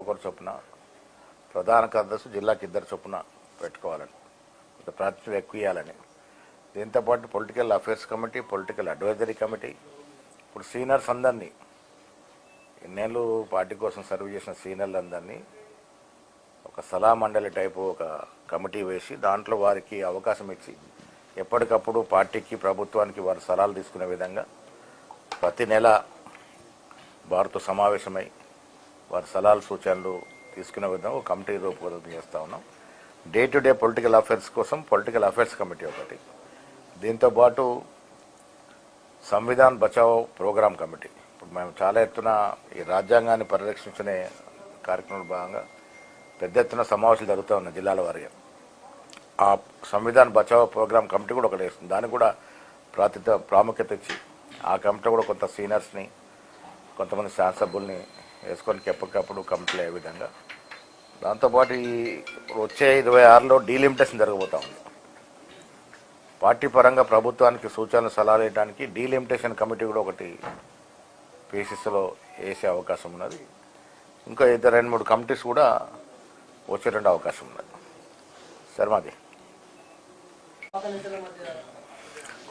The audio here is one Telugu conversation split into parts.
ఒకరు చొప్పున, ప్రధాన కార్యదర్శి జిల్లాకి 2 చొప్పున పెట్టుకోవాలని, ప్రాతినిధ్యం ఎక్కువ ఇవ్వాలని. దీంతోపాటు political affairs committee, political advisory committee, ఇప్పుడు సీనియర్స్ అందరినీ, ఇన్నేళ్ళు పార్టీ కోసం సర్వ్ చేసిన సీనియర్లందరినీ ఒక సలహా మండలి టైపు ఒక కమిటీ వేసి దాంట్లో వారికి అవకాశం ఇచ్చి ఎప్పటికప్పుడు పార్టీకి, ప్రభుత్వానికి వారు సలహాలు తీసుకునే విధంగా ప్రతి నెల వారితో సమావేశమై వారి సలహాలు, సూచనలు తీసుకునే విధంగా ఒక కమిటీ రూపకల్పన చేస్తూ ఉన్నాం. Day to day political affairs కోసం పొలిటికల్ అఫైర్స్ కమిటీ ఒకటి, దీంతోపాటు సంవిధాన్ బచావో ప్రోగ్రామ్ కమిటీ. ఇప్పుడు మేము చాలా ఎత్తున ఈ రాజ్యాంగాన్ని పరిరక్షించుకునే కార్యక్రమంలో భాగంగా పెద్ద ఎత్తున సమావేశాలు జరుగుతూ ఉన్నాయి జిల్లాల వారీగా. ఆ సంవిధాన్ బచావో ప్రోగ్రామ్ కమిటీ కూడా ఒకటి వేస్తుంది. దానికి కూడా ప్రాముఖ్యత ఇచ్చి ఆ కమిటీ కూడా కొంత సీనియర్స్ని, కొంతమంది శాసనసభ్యుల్ని వేసుకొని ఎప్పటికప్పుడు కమిటీలు అయ్యే విధంగా. దాంతోపాటు ఈ వచ్చే 26లో డీలిమిటేషన్ జరగబోతూ ఉంది. పార్టీ పరంగా ప్రభుత్వానికి సూచనలు, సలహాలు ఇవ్వడానికి డీలిమిటేషన్ కమిటీ కూడా ఒకటి పీసీసీలో వేసే అవకాశం ఉన్నది. ఇంకా 2-3 కమిటీస్ కూడా వచ్చేటువంటి అవకాశం ఉన్నది. శర్మది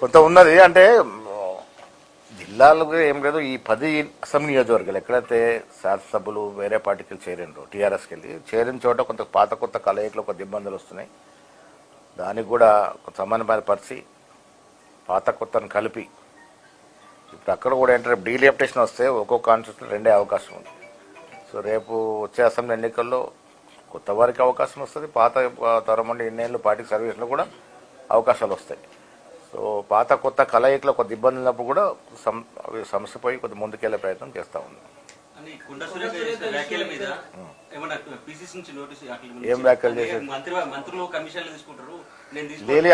కొంత ఉన్నది. అంటే జిల్లాలకు ఏం లేదు, ఈ 10 అసెంబ్లీ నియోజకవర్గాలు ఎక్కడైతే శాసనసభ్యులు వేరే పార్టీకి చేరిండ్రో, టీఆర్ఎస్కి వెళ్ళి చేరిన చోట కొంత పాత కొత్త కలయికలో కొద్ది ఇబ్బందులు వస్తున్నాయి. దానికి కూడా కొంత సమన్వయపరిచి పాత కొత్తను కలిపి ఇప్పుడు అక్కడ కూడా ఏంటంటే డీలిమిటేషన్ వస్తే ఒక్కొక్క కాన్స్టిట్యూషన్ 2 అవకాశం ఉంది. సో రేపు వచ్చే అసెంబ్లీ ఎన్నికల్లో కొత్త వారికి అవకాశం వస్తుంది, పాత తరం నుండి ఇన్నేళ్ళు పార్టీ సర్వీస్లో కూడా అవకాశాలు వస్తాయి. సో పాత కొత్త కలయికలో కొద్ది ఇబ్బంది ఉన్నప్పుడు కూడా సమస్య పోయి కొద్ది ముందుకెళ్లే ప్రయత్నం చేస్తూ ఉంది. ఏం వ్యాఖ్యలు చేశారు?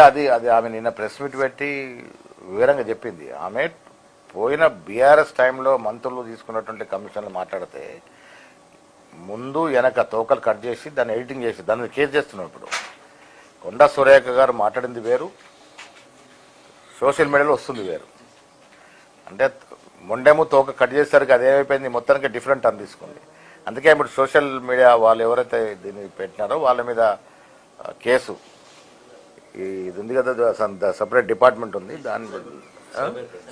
అది ఆమె నిన్న ప్రెస్ మీట్ పెట్టి వివరంగా చెప్పింది. ఆమె పోయిన బీఆర్ఎస్ టైంలో మంత్రులు తీసుకున్నటువంటి కమిషన్లు మాట్లాడితే ముందు వెనక తోకలు కట్ చేసి దాన్ని ఎడిటింగ్ చేసి దాన్ని కేసు చేస్తున్నాం. ఇప్పుడు కొండా సురేఖ గారు మాట్లాడింది వేరు, సోషల్ మీడియాలో వస్తుంది వేరు. అంటే మొండేమో తోక కట్ చేసేసరికి అదేమైపోయింది, మొత్తానికి డిఫరెంట్ అని తీసుకుంది. అందుకే ఇప్పుడు సోషల్ మీడియా వాళ్ళు ఎవరైతే దీన్ని పెట్టినారో వాళ్ళ మీద కేసు, ఇది ఉంది కదా, సపరేట్ డిపార్ట్మెంట్ ఉంది, దాని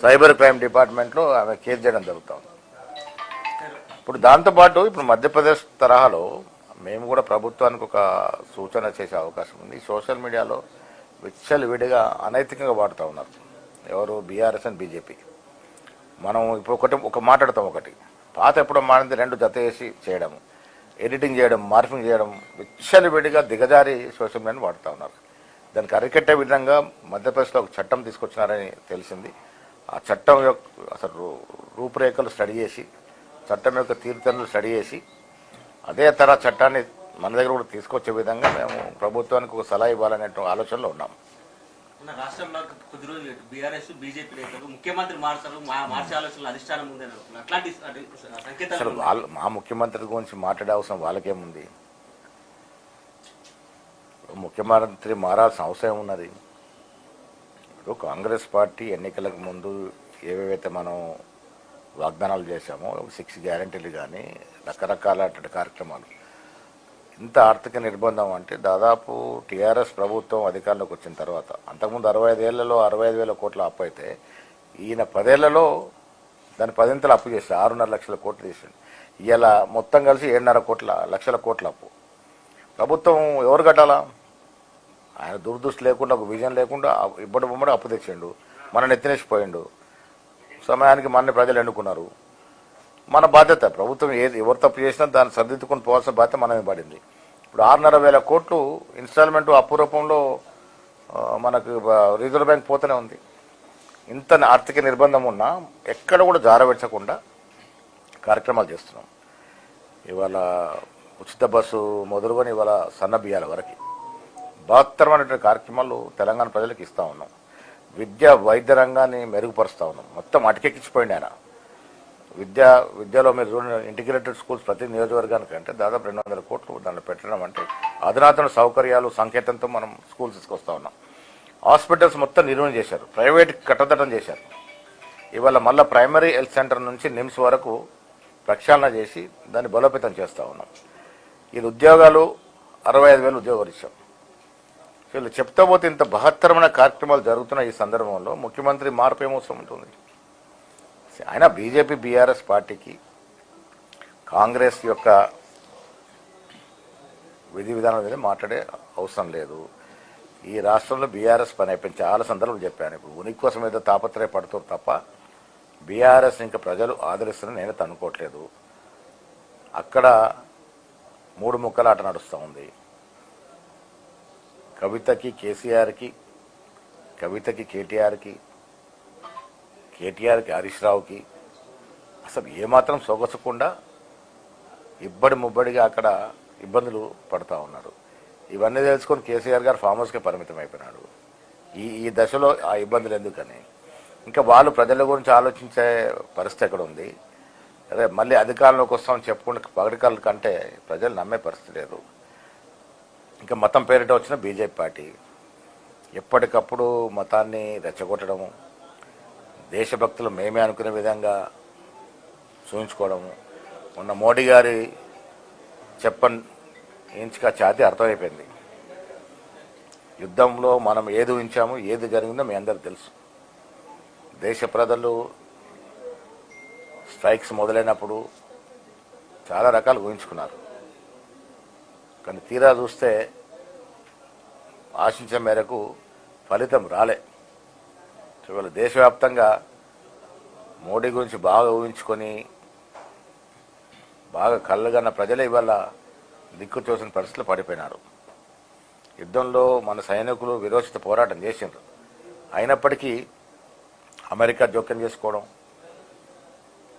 సైబర్ క్రైమ్ డిపార్ట్మెంట్లో ఆమె కేసు చేయడం జరుగుతుంది. ఇప్పుడు దాంతోపాటు ఇప్పుడు మధ్యప్రదేశ్ తరహాలో మేము కూడా ప్రభుత్వానికి ఒక సూచన చేసే అవకాశం ఉంది. సోషల్ మీడియాలో విడిగా అనైతికంగా వాడుతూ ఉన్నారు ఎవరు, బీఆర్ఎస్ అండ్ బీజేపీ. మనం ఇప్పుడు ఒక మాట్లాడతాం, ఒకటి పాత ఎప్పుడో మాడింది 2 జత వేసి చేయడం, ఎడిటింగ్ చేయడం, మార్ఫింగ్ చేయడం, విడిగా దిగజారి సోషల్ మీడియాని వాడుతూ ఉన్నారు. దానికి అరికట్టే విధంగా మధ్యప్రదేశ్లో ఒక చట్టం తీసుకొచ్చినారని తెలిసింది. ఆ చట్టం యొక్క అసలు రూపురేఖలు స్టడీ చేసి, చట్టం యొక్క తీర్థనులు స్టడీ చేసి అదే తరహా చట్టాన్ని మన దగ్గర కూడా తీసుకొచ్చే విధంగా మేము ప్రభుత్వానికి ఒక సలహా ఇవ్వాలనే ఆలోచనలో ఉన్నాం. రాష్ట్రంలో కొద్ది రోజులు బీఆర్ఎస్, బీజేపీ నేతలు ముఖ్యమంత్రి మార్చారు, మార్చే ఆలోచనలు అధిష్టానం ఉంది. అట్లాంటి సంకేతాలు మా ముఖ్యమంత్రి గురించి మాట్లాడే అవసరం వాళ్ళకేముంది? ముఖ్యమంత్రి మారాల్సిన అవసరం ఉన్నది. ఇప్పుడు కాంగ్రెస్ పార్టీ ఎన్నికలకు ముందు ఏవేవైతే మనం వాగ్దానాలు చేశామో, 6 గ్యారంటీలు కానీ రకరకాల కార్యక్రమాలు, ఇంత ఆర్థిక నిర్బంధం అంటే దాదాపు టీఆర్ఎస్ ప్రభుత్వం అధికారంలోకి వచ్చిన తర్వాత, అంతకుముందు 65 ఏళ్లలో 65,000 కోట్ల అప్పు అయితే ఈయన 10 ఏళ్లలో దాన్ని 10 అప్పు చేశారు, 6.5 లక్షల కోట్లు చేసింది. ఇలా మొత్తం కలిసి 7.5 లక్షల కోట్ల అప్పు. ప్రభుత్వం ఎవరు కట్టాలా? ఆయన దురదృష్టి లేకుండా, ఒక విజన్ లేకుండా ఇబ్బడి అప్పు తెచ్చిండు, మన ఎత్తినేసిపోయిండు. సమయానికి మన ప్రజలు ఎన్నుకున్నారు. మన బాధ్యత, ప్రభుత్వం ఎవరు తప్పు చేసినా దాన్ని సర్దిద్దుకొని పోవాల్సిన బాధ్యత మనమే పడింది. ఇప్పుడు 6.5 కోట్లు ఇన్స్టాల్మెంట్ అప్పు రూపంలో మనకు రిజర్వ్ బ్యాంక్ పోతూనే ఉంది. ఇంత ఆర్థిక నిర్బంధం ఉన్నా ఎక్కడ కూడా జారవిడ్చకుండా కార్యక్రమాలు చేస్తున్నాం. ఇవాళ ఉచిత బస్సు మొదలుకొని ఇవాళ సన్న బియ్యాల వరకు బహత్తరమైనటువంటి కార్యక్రమాలు తెలంగాణ ప్రజలకు ఇస్తూ ఉన్నాం. వైద్య రంగాన్ని మెరుగుపరుస్తూ ఉన్నాం. మొత్తం అటకెక్కించిపోయింది ఆయన. విద్యలో మీరు ఇంటిగ్రేటెడ్ స్కూల్స్ ప్రతి నియోజకవర్గానికి అంటే దాదాపు 200 కోట్లు దాంట్లో పెట్టడం అంటే అధునాతన సౌకర్యాలు సంకేతంతో మనం స్కూల్స్ తీసుకొస్తా ఉన్నాం. హాస్పిటల్స్ మొత్తం నిర్వహణ చేశారు, ప్రైవేట్ కట్టదటం చేశారు. ఇవాళ మళ్ళీ ప్రైమరీ హెల్త్ సెంటర్ నుంచి నిమ్స్ వరకు ప్రక్షాళన చేసి దాన్ని బలోపేతం చేస్తూ ఉన్నాం. వీళ్ళు ఉద్యోగాలు 65,000 ఉద్యోగాలు ఇచ్చాం. వీళ్ళు చెప్తా పోతే ఇంత బహత్తరమైన కార్యక్రమాలు జరుగుతున్న ఈ సందర్భంలో ముఖ్యమంత్రి మార్పు ఏమవసరం ఉంటుంది? ఆయన బీజేపీ బీఆర్ఎస్ పార్టీకి కాంగ్రెస్ యొక్క విధి విధానాల మీద మాట్లాడే అవసరం లేదు. ఈ రాష్ట్రంలో బీఆర్ఎస్ పని అయిపోయింది. చాలా సందర్భాలు చెప్పాను. ఇప్పుడు ఉనికి కోసం ఏదో తాపత్రయపడుతారు తప్ప బీఆర్ఎస్ ఇంకా ప్రజలు ఆదరిస్తారని నేనైతే అనుకోవట్లేదు. అక్కడ 3 ముక్కల ఆట నడుస్తూ ఉంది. కవితకి కేసీఆర్కి, కవితకి కేటీఆర్కి, కేటీఆర్కి హరీష్ రావుకి అసలు ఏమాత్రం సొగసకుండా ఇబ్బడి ముబ్బడిగా అక్కడ ఇబ్బందులు పడుతూ ఉన్నారు. ఇవన్నీ తెలుసుకొని కేసీఆర్ గారు ఫామ్ హౌస్కే పరిమితం అయిపోయినాడు. ఈ దశలో ఆ ఇబ్బందులు ఎందుకని ఇంకా వాళ్ళు ప్రజల గురించి ఆలోచించే పరిస్థితి ఎక్కడ ఉంది? అదే మళ్ళీ అధికారంలోకి వస్తామని చెప్పుకుంటే పగటికాల కంటే ప్రజలు నమ్మే పరిస్థితి లేదు. ఇంకా మతం పేరిట వచ్చిన బీజేపీ పార్టీ ఎప్పటికప్పుడు మతాన్ని రెచ్చగొట్టడము, దేశభక్తులు మేమే అనుకునే విధంగా చూపించుకోవడము. మొన్న మోడీ గారి చెప్పని ఇంచుగా ఛాతీ అర్థమైపోయింది. యుద్ధంలో మనం ఏది ఊహించాము, ఏది జరిగిందో మీ అందరికి తెలుసు. దేశ ప్రజలు స్ట్రైక్స్ మొదలైనప్పుడు చాలా రకాలు ఊహించుకున్నారు. కానీ తీరా చూస్తే ఆశించిన మేరకు ఫలితం రాలే. ఇవాళ దేశవ్యాప్తంగా మోడీ గురించి బాగా ఊహించుకొని బాగా కళ్ళగన్న ప్రజలే ఇవాళ దిక్కు చూసిన పరిస్థితులు పడిపోయినారు. యుద్ధంలో మన సైనికులు విరోచిత పోరాటం చేసిండ్రు. అయినప్పటికీ అమెరికా జోక్యం చేసుకోవడం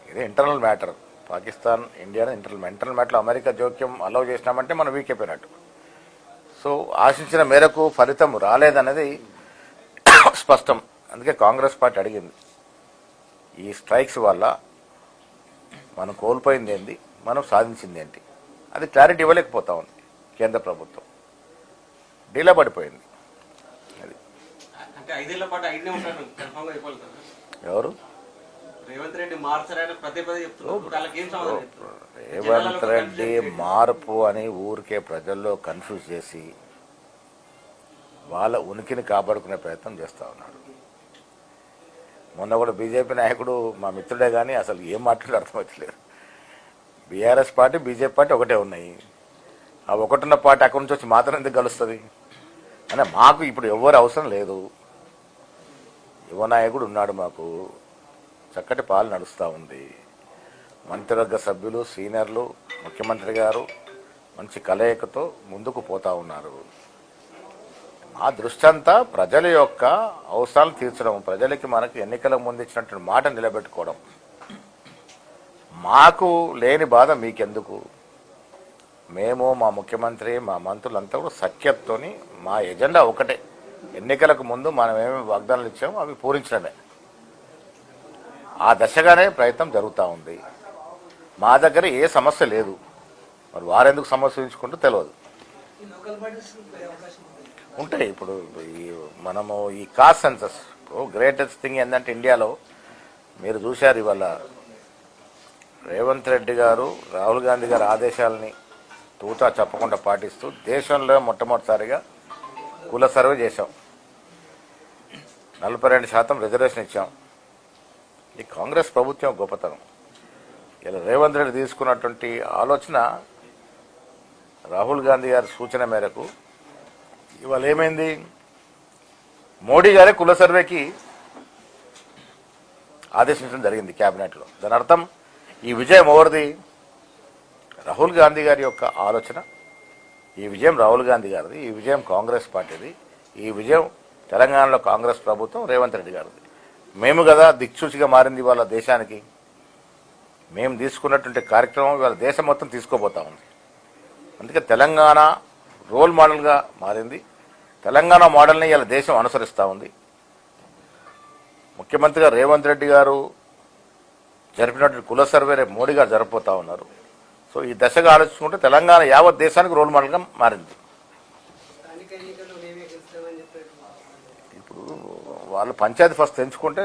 ఇది internal matter. Pakistan India internal మ్యాటర్లో అమెరికా జోక్యం అలౌ చేసినామంటే మనం వీక్ అయిపోయినట్టు. సో ఆశించిన మేరకు ఫలితం రాలేదన్నది స్పష్టం. అందుకే కాంగ్రెస్ పార్టీ అడిగింది, ఈ స్ట్రైక్స్ వల్ల మనం కోల్పోయింది ఏంటి, మనం సాధించింది ఏంటి, అది క్లారిటీ ఇవ్వలేకపోతా ఉంది. కేంద్ర ప్రభుత్వం డీలా పడిపోయింది. అది అంటే 5 ఏళ్ల పాటు అయినే ఉంటారు కన్ఫర్మ్ గా అయిపోవాలి కదా. ఎవరు రేవంత్ రెడ్డి మార్చారని పదే చెప్తున్నారు. వాళ్ళకి ఏం సమాధానం చెప్తున్నారు? రేవంత్ రెడ్డి మార్పు అని ఊరికే ప్రజల్లో కన్ఫ్యూజ్ చేసి వాళ్ళ ఉనికిని కాపాడుకునే ప్రయత్నం చేస్తూ ఉన్నాడు. మొన్న కూడా బీజేపీ నాయకుడు మా మిత్రుడే కానీ అసలు ఏం మాట్లాడి అర్థమవుతలేదు. బీఆర్ఎస్ పార్టీ బీజేపీ పార్టీ ఒకటే ఉన్నాయి. ఆ ఒకటున్న పార్టీ అక్కడి నుంచి వచ్చి మాత్రం ఎందుకు కలుస్తుంది అంటే మాకు ఇప్పుడు ఎవరు అవసరం లేదు. యువ నాయకుడు ఉన్నాడు, మాకు చక్కటి పాలన నడుస్తూ ఉంది. మంత్రివర్గ సభ్యులు, సీనియర్లు, ముఖ్యమంత్రి గారు మంచి కలయికతో ముందుకు పోతా ఉన్నారు. మా దృష్టి అంతా ప్రజల యొక్క అవసరాలు తీర్చడం, ప్రజలకి మనకు ఎన్నికల ముందు ఇచ్చినటువంటి మాట నిలబెట్టుకోవడం. మాకు లేని బాధ మీకెందుకు? మేము, మా ముఖ్యమంత్రి, మా మంత్రులంతా కూడా సఖ్యతతోని మా ఎజెండా ఒకటే. ఎన్నికలకు ముందు మనం ఏమేమి వాగ్దానాలు ఇచ్చామో అవి పూరించడమే. ఆ దశగానే ప్రయత్నం జరుగుతూ ఉంది. మా దగ్గర ఏ సమస్య లేదు. మరి వారెందుకు సమస్య ఉంచుకుంటూ తెలియదు. ఉంటాయి. ఇప్పుడు మనము ఈ కాస్ట్ సెన్సస్ గ్రేటెస్ట్ థింగ్ ఏంటంటే ఇండియాలో మీరు చూశారు, ఇవాళ రేవంత్ రెడ్డి గారు రాహుల్ గాంధీ గారి ఆదేశాలని తూచా చెప్పకుండా పాటిస్తూ దేశంలో మొట్టమొదటిసారిగా కుల సర్వే చేశాం. 42% రిజర్వేషన్ ఇచ్చాం. ఈ కాంగ్రెస్ ప్రభుత్వం గొప్పతనం. ఇలా రేవంత్ రెడ్డి తీసుకున్నటువంటి ఆలోచన రాహుల్ గాంధీ గారి సూచన మేరకు ఇవాళ ఏమైంది, మోడీ గారే కుల సర్వేకి ఆదేశించడం జరిగింది కేబినెట్లో. దాని అర్థం ఈ విజయం ఎవరిది? రాహుల్ గాంధీ గారి యొక్క ఆలోచన. ఈ విజయం రాహుల్ గాంధీ గారిది, ఈ విజయం కాంగ్రెస్ పార్టీది, ఈ విజయం తెలంగాణలో కాంగ్రెస్ ప్రభుత్వం రేవంత్ రెడ్డి గారిది. మేము కదా దిక్సూచిగా మారింది ఇవాళ దేశానికి. మేము తీసుకున్నటువంటి కార్యక్రమం ఇవాళ దేశం మొత్తం తీసుకోబోతా ఉంది. అందుకే తెలంగాణ రోల్ మోడల్గా మారింది. తెలంగాణ మోడల్ని ఇవాళ దేశం అనుసరిస్తూ ఉంది. ముఖ్యమంత్రిగా రేవంత్ రెడ్డి గారు జరిపినటువంటి కుల సర్వే రేపు మోడీ గారు జరపబోతా ఉన్నారు. సో ఈ దశగా ఆలోచించుకుంటే తెలంగాణ యావత్ దేశానికి రోల్ మోడల్గా మారింది. ఇప్పుడు వాళ్ళు పంచాయతీ ఫస్ట్ తెంచుకుంటే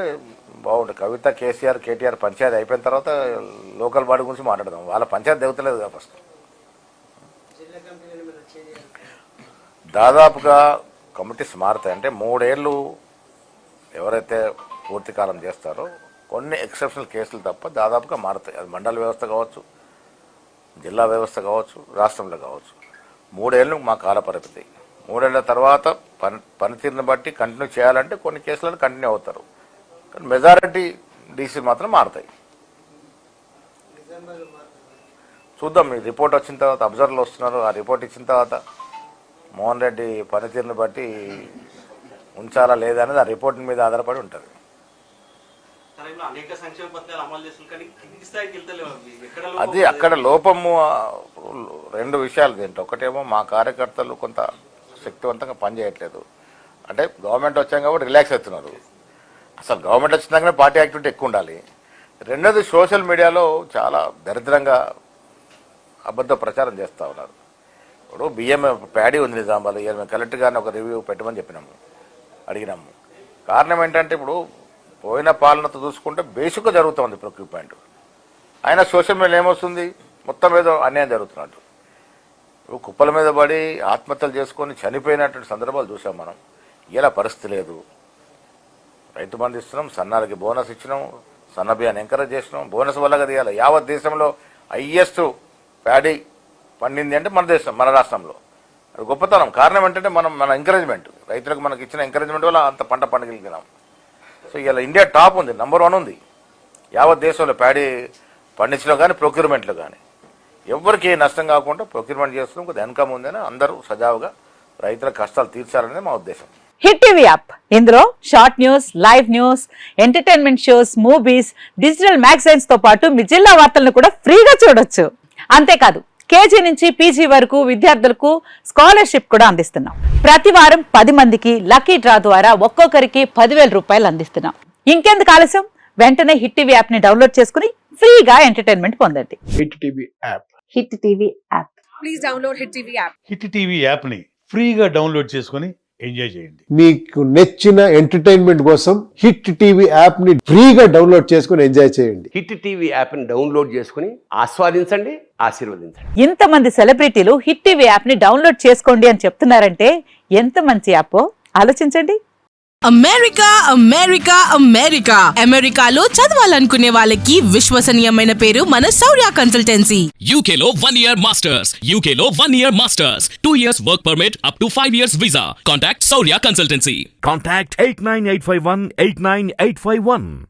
బాగుంటుంది. కవిత, కేసీఆర్, కేటీఆర్ పంచాయతీ అయిపోయిన తర్వాత లోకల్ బాడీ గురించి మాట్లాడదాం. వాళ్ళ పంచాయతీ దిగుతలేదు కదా ఫస్ట్. దాదాపుగా కమిటీస్ మారుతాయి. అంటే 3 ఏళ్ళు ఎవరైతే పూర్తి కాలం చేస్తారో కొన్ని ఎక్సెప్షనల్ కేసులు తప్ప దాదాపుగా మారుతాయి. అది మండల వ్యవస్థ కావచ్చు, జిల్లా వ్యవస్థ కావచ్చు, రాష్ట్రంలో కావచ్చు. 3 ఏళ్ళు మా కాల పరిమితి. 3 ఏళ్ల తర్వాత పనితీరుని బట్టి కంటిన్యూ చేయాలంటే కొన్ని కేసులను కంటిన్యూ అవుతారు. కానీ మెజారిటీ డీసీ మాత్రం మారుతాయి. చూద్దాం, ఈ రిపోర్ట్ వచ్చిన తర్వాత అబ్జర్వర్లు వస్తున్నారు. ఆ రిపోర్ట్ ఇచ్చిన తర్వాత మోహన్ రెడ్డి పనితీరుని బట్టి ఉంచాలా లేదా అనేది ఆ రిపోర్ట్ మీద ఆధారపడి ఉంటుంది. అనేక సంక్షేమ పథకాలు అమలు చేస్తున్నారు కానీ కింది స్థాయికి వెళ్తలేవు. అది అక్కడ లోపము. 2 విషయాలు దీంట్లో. ఒకటేమో మా కార్యకర్తలు కొంత శక్తివంతంగా పనిచేయట్లేదు. అంటే గవర్నమెంట్ వచ్చాం కాబట్టి రిలాక్స్ అవుతున్నారు. అసలు గవర్నమెంట్ వచ్చినాకనే పార్టీ యాక్టివిటీ ఎక్కువ ఉండాలి. రెండోది సోషల్ మీడియాలో చాలా దరిద్రంగా అబద్ధ ప్రచారం చేస్తూ ఉన్నారు. ఇప్పుడు బియ్యం ప్యాడీ ఉంది నిజామాబాద్. మేము కలెక్టర్ గారిని ఒక రివ్యూ పెట్టమని అడిగినాము. కారణం ఏంటంటే ఇప్పుడు పోయిన పాలనతో చూసుకుంటే బేసిక్గా జరుగుతుంది ప్రొక్యూర్మెంట్. అయినా సోషల్ మీడియా ఏమొస్తుంది, మొత్తం ఏదో అన్యాయం జరుగుతున్నట్టు. ఇప్పుడు కుప్పల మీద పడి ఆత్మహత్యలు చేసుకొని చనిపోయినటువంటి సందర్భాలు చూసాం మనం. ఇలా పరిస్థితి లేదు. రైతు బంధు ఇస్తున్నాం, సన్నాలకి బోనస్ ఇచ్చినాం, సన్న బియ్యాన్ని ఎంకరేజ్ చేసినాం. బోనస్ వల్ల కదా ఇవ్వాలి. యావత్ దేశంలో హైయెస్ట్ ప్యాడీ పండింది అంటే మన దేశం, మన రాష్ట్రంలో. అది గొప్పతనం. కారణం ఏంటంటే మన ఎంకరేజ్మెంట్, రైతులకు మనకి ఇచ్చిన ఎంకరేజ్మెంట్ వల్ల అంత పంట పండగలిగినాం. సో ఇలా ఇండియా టాప్ ఉంది, నంబర్ 1 ఉంది యావత్ దేశంలో ప్యాడీ పండించలో కానీ ప్రొక్యూర్మెంట్లో కానీ. ఎవరికి ఏ నష్టం కాకుండా ప్రొక్యూర్మెంట్ చేస్తున్నాం. కొద్దిగా ఇన్కమ్ ఉందని అందరూ సజావుగా రైతుల కష్టాలు తీర్చాలనేది మా ఉద్దేశం. హిట్ టీవీ యాప్, ఇందులో short news, live news, entertainment shows, movies, digital magazines తో పాటు మీ జిల్లా వార్తలను కూడా ఫ్రీగా చూడొచ్చు. అంతేకాదు కేజీ నుంచి పీజీ వరకు విద్యార్థులకు స్కాలర్షిప్ కూడా అందిస్తున్నాం. ప్రతి వారం 10 మందికి లక్కీ డ్రా ద్వారా ఒక్కొక్కరికి 10,000 రూపాయలు అందిస్తున్నాం. ఇంకెందుకు ఆలస్యం, వెంటనే హిట్ టీవీ యాప్ ని డౌన్లోడ్ చేసుకుని ఫ్రీగా ఎంటర్టైన్మెంట్ పొందండి. Hit TV app. Hit TV app. Please download hit TV app. Hit TV app ని ఫ్రీగా డౌన్లోడ్ చేసుకొని ఎంజాయ్ చేయండి. మీకు నచ్చిన ఎంటర్టైన్మెంట్ కోసం హిట్ టీవీ యాప్ ని ఫ్రీగా డౌన్లోడ్ చేసుకుని ఎంజాయ్ చేయండి. హిట్ టీవీ యాప్ ని డౌన్లోడ్ చేసుకుని ఆస్వాదించండి, ఆశీర్వదించండి. ఇంతమంది సెలబ్రిటీలు హిట్ టీవీ యాప్ ని డౌన్లోడ్ చేసుకోండి అని చెప్తున్నారంటే ఎంత మంచి యాప్ ఆలోచించండి. అమెరికా అమెరికా అమెరికా అమెరికాలో చదవాలనుకునే వాళ్ళకి విశ్వసనీయమైన పేరు మన శౌర్య కన్సల్టెన్సీ. UK లో 1 year masters. UK లో 1 year masters. 2 years work permit up to 5 years visa. Contact Saurya Consultancy. Contact 89851 89851.